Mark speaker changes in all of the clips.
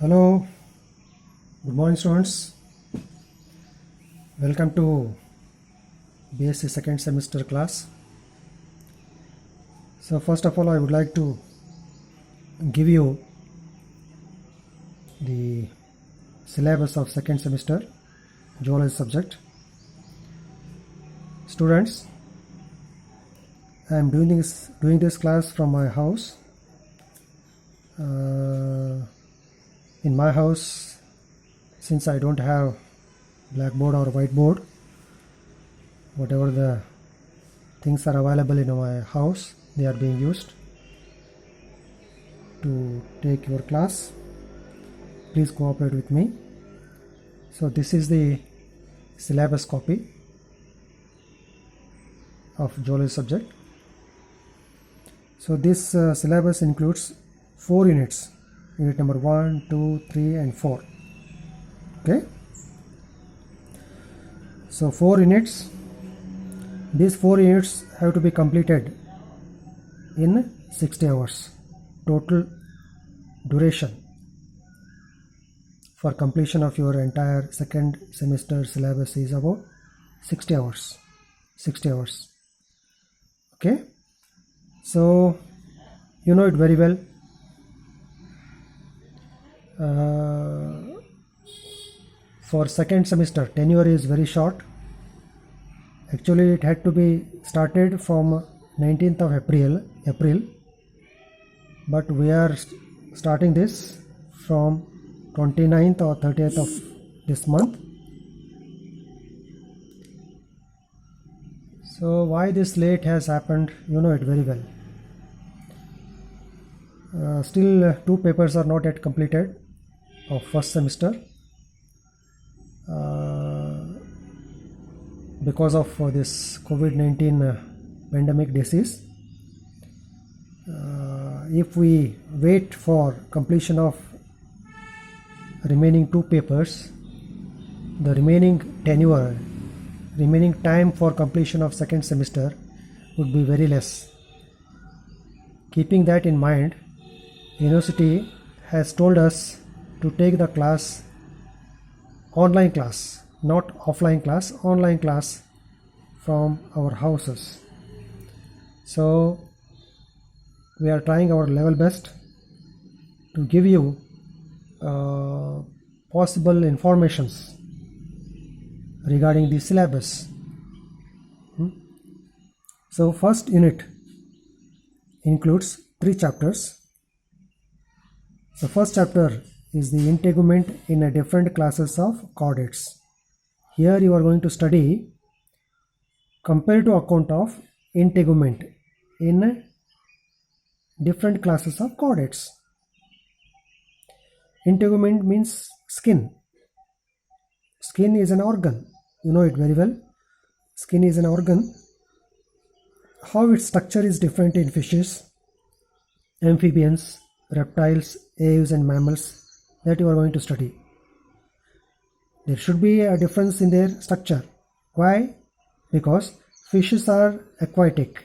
Speaker 1: Hello, good morning students. Welcome to BSc second semester class. So first of all, I would like to give you the syllabus of second semester geology subject. Students, I am doing this class from my house. In my house, since I don't have blackboard or whiteboard, whatever the things are available in my house, they are being used to take your class. Please cooperate with me. So this is the syllabus copy of geology subject. So this syllabus includes 4 units. Unit number 1, 2, 3 and 4. Okay. So 4 units. These 4 units have to be completed in 60 hours. Total duration for completion of your entire second semester syllabus is about 60 hours. 60 hours. Okay. So you know it very well. For second semester, tenure is very short. Actually, it had to be started from 19th of April, but we are starting this from 29th or 30th of this month. So why this late has happened, you know it very well. Still 2 papers are not yet completed of first semester because of this COVID-19 pandemic disease. If we wait for completion of remaining 2 papers, the remaining time for completion of second semester would be very less. Keeping that in mind, University has told us to take the class, online class, not offline class, online class from our houses. So we are trying our level best to give you possible informations regarding the syllabus. So first unit includes 3 chapters. The first chapter is the integument in a different classes of chordates. Here you are going to study comparative account of integument in different classes of chordates. Integument means skin. Skin is an organ. You know it very well. Skin is an organ. How its structure is different in fishes, amphibians, reptiles, aves and mammals, that you are going to study. There should be a difference in their structure. Why? Because fishes are aquatic,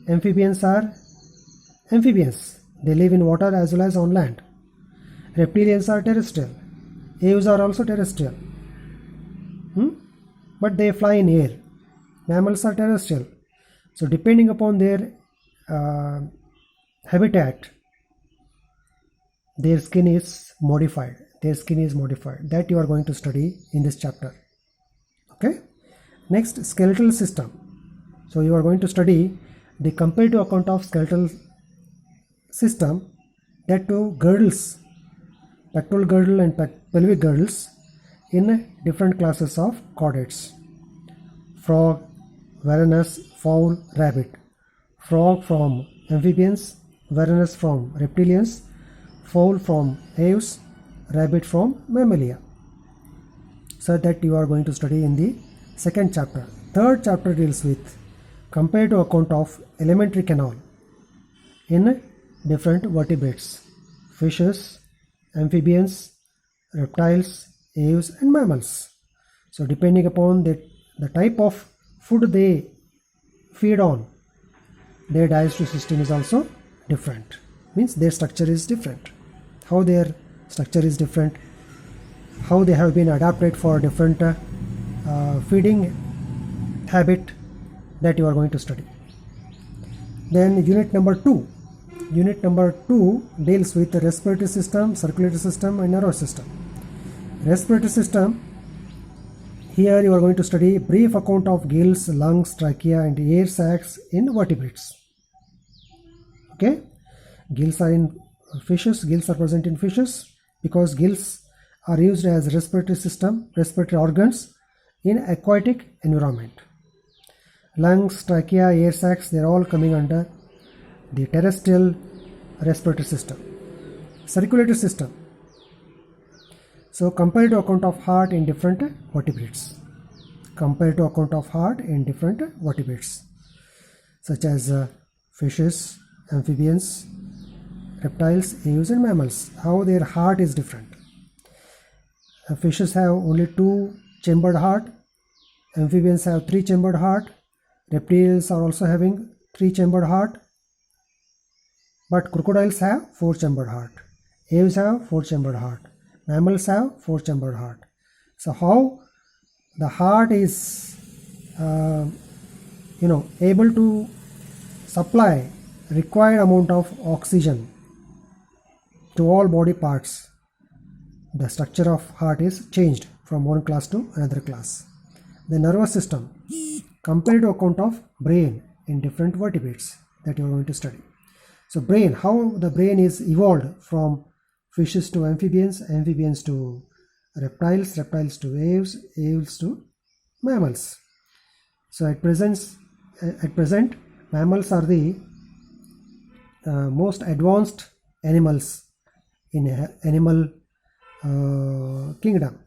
Speaker 1: amphibians are amphibians. They live in water as well as on land. Reptilians are terrestrial. Aves are also terrestrial. But they fly in air. Mammals are terrestrial. So depending upon their habitat, their skin is modified. That you are going to study in this chapter. Okay. Next, skeletal system. So you are going to study the comparative account of skeletal system, that to girdles, pectoral girdle and pelvic girdles in different classes of chordates. Frog, varanus, fowl, rabbit. Frog from amphibians, varanus from reptilians, fowl from aves, rabbit from mammalia. So that you are going to study in the second chapter. Third chapter deals with comparative account of alimentary canal in different vertebrates, fishes, amphibians, reptiles, aves and mammals. So depending upon the type of food they feed on, their digestive system is also different. Means their structure is different. How their structure is different, how they have been adapted for different feeding habit, that you are going to study. Then unit number 2 deals with the respiratory system, circulatory system and nervous system. Respiratory system, here you are going to study brief account of gills, lungs, trachea and air sacs in vertebrates. Okay, gills are in fishes, gills are present in fishes because gills are used as respiratory system, respiratory organs in aquatic environment. Lungs, trachea, air sacs, they are all coming under the terrestrial respiratory system. Circulatory system, so comparative account of heart in different vertebrates. Comparative account of heart in different vertebrates such as fishes, amphibians, reptiles, aves and mammals, how their heart is different. Fishes have only 2-chambered heart, amphibians have 3-chambered heart, reptiles are also having 3-chambered heart, but crocodiles have 4-chambered heart, aves have 4-chambered heart, mammals have 4-chambered heart. So how the heart is able to supply required amount of oxygen to all body parts, the structure of heart is changed from one class to another class. The nervous system, comparative account of brain in different vertebrates, that you are going to study. So brain, how the brain is evolved from fishes to amphibians, amphibians to reptiles, reptiles to aves, aves to mammals. So at present mammals are the most advanced animals in animal kingdom.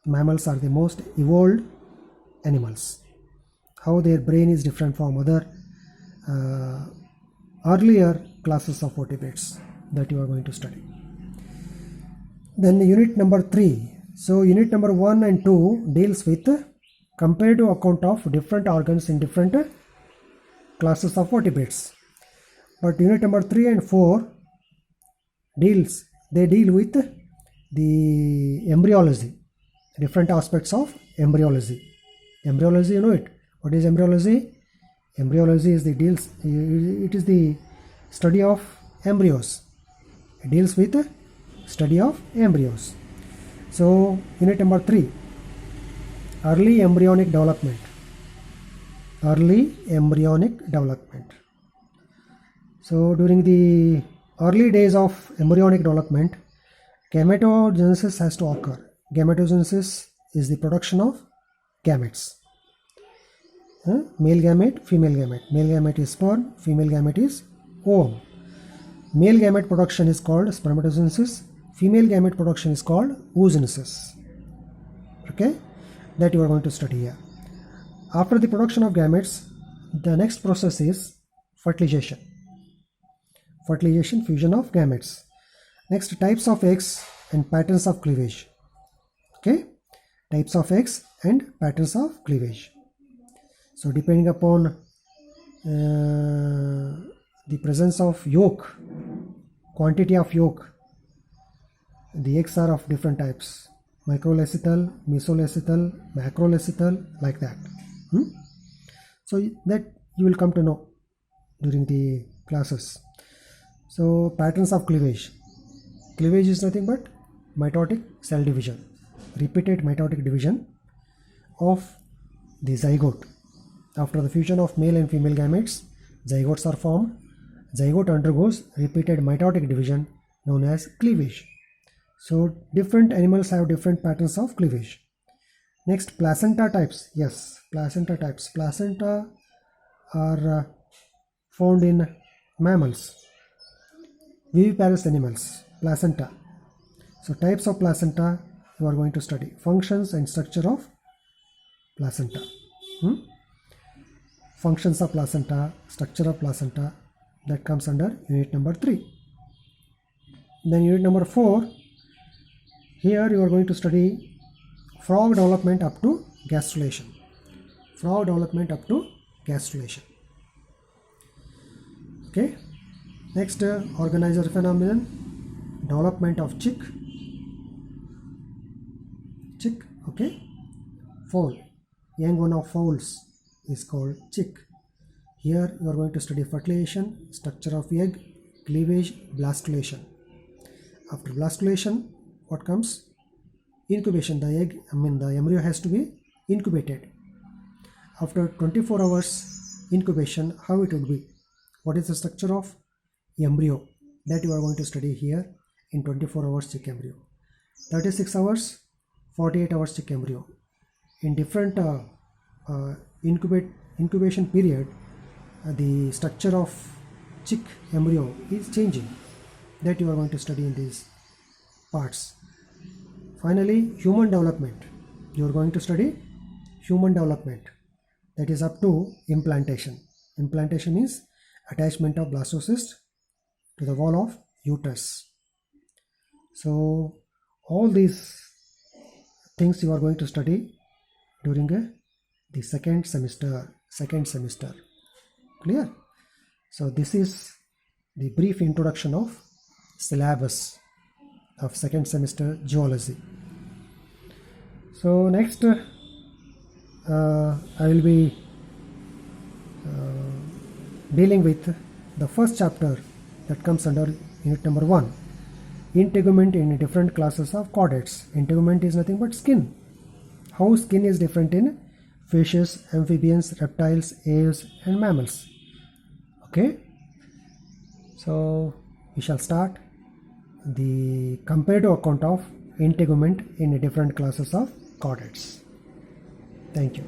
Speaker 1: Mammals are the most evolved animals. How their brain is different from other earlier classes of vertebrates, that you are going to study. Then unit number 3. So unit number 1 and 2 deals with comparative account of different organs in different classes of vertebrates. But unit number 3 and 4 deal with the embryology, different aspects of embryology. Embryology, you know it. What is embryology? Embryology is it is the study of embryos. It deals with study of embryos. So unit number 3, early embryonic development. Early embryonic development. So during the early days of embryonic development, gametogenesis has to occur. Gametogenesis is the production of gametes. Male gamete, female gamete. Male gamete is sperm, female gamete is ovum. Male gamete production is called spermatogenesis, female gamete production is called oogenesis. Okay, that you are going to study here. After the production of gametes, the next process is fertilization. Fertilization, fusion of gametes. Next, types of eggs and patterns of cleavage. Okay, types of eggs and patterns of cleavage. So depending upon the presence of yolk, quantity of yolk, the eggs are of different types: microlecithal, mesolecithal, macrolecithal, like that. So that you will come to know during the classes. So patterns of cleavage. Cleavage is nothing but mitotic cell division, repeated mitotic division of the zygote. After the fusion of male and female gametes, zygotes are formed. Zygote undergoes repeated mitotic division known as cleavage. So different animals have different patterns of cleavage. Next, placenta types. Yes, placenta types. Placenta are found in mammals, viviparous animals. Placenta. So types of placenta you are going to study. Functions and structure of placenta. Functions of placenta, structure of placenta, that comes under unit number 3. Then unit number 4, here you are going to study frog development up to gastrulation. Frog development up to gastrulation. Okay. Next, organizer phenomenon, development of chick, Okay, foal, young one of fowls is called chick. Here you are going to study fertilization, structure of egg, cleavage, blastulation. After blastulation, what comes? Incubation. The embryo has to be incubated. After 24 hours incubation, how it would be? What is the structure of embryo? That you are going to study here in 24 hours chick embryo. 36 hours, 48 hours chick embryo. In different incubation period, the structure of chick embryo is changing. That you are going to study in these parts. Finally, human development. You are going to study human development. That is up to implantation. Implantation means attachment of blastocyst to the wall of uterus. So all these things you are going to study during the second semester. Clear? So this is the brief introduction of syllabus of second semester geology. So next I will be dealing with the first chapter that comes under unit number 1, integument in different classes of chordates. Integument is nothing but skin. How skin is different in fishes, amphibians, reptiles, aves and mammals. Okay, so we shall start the comparative account of integument in different classes of chordates. Thank you.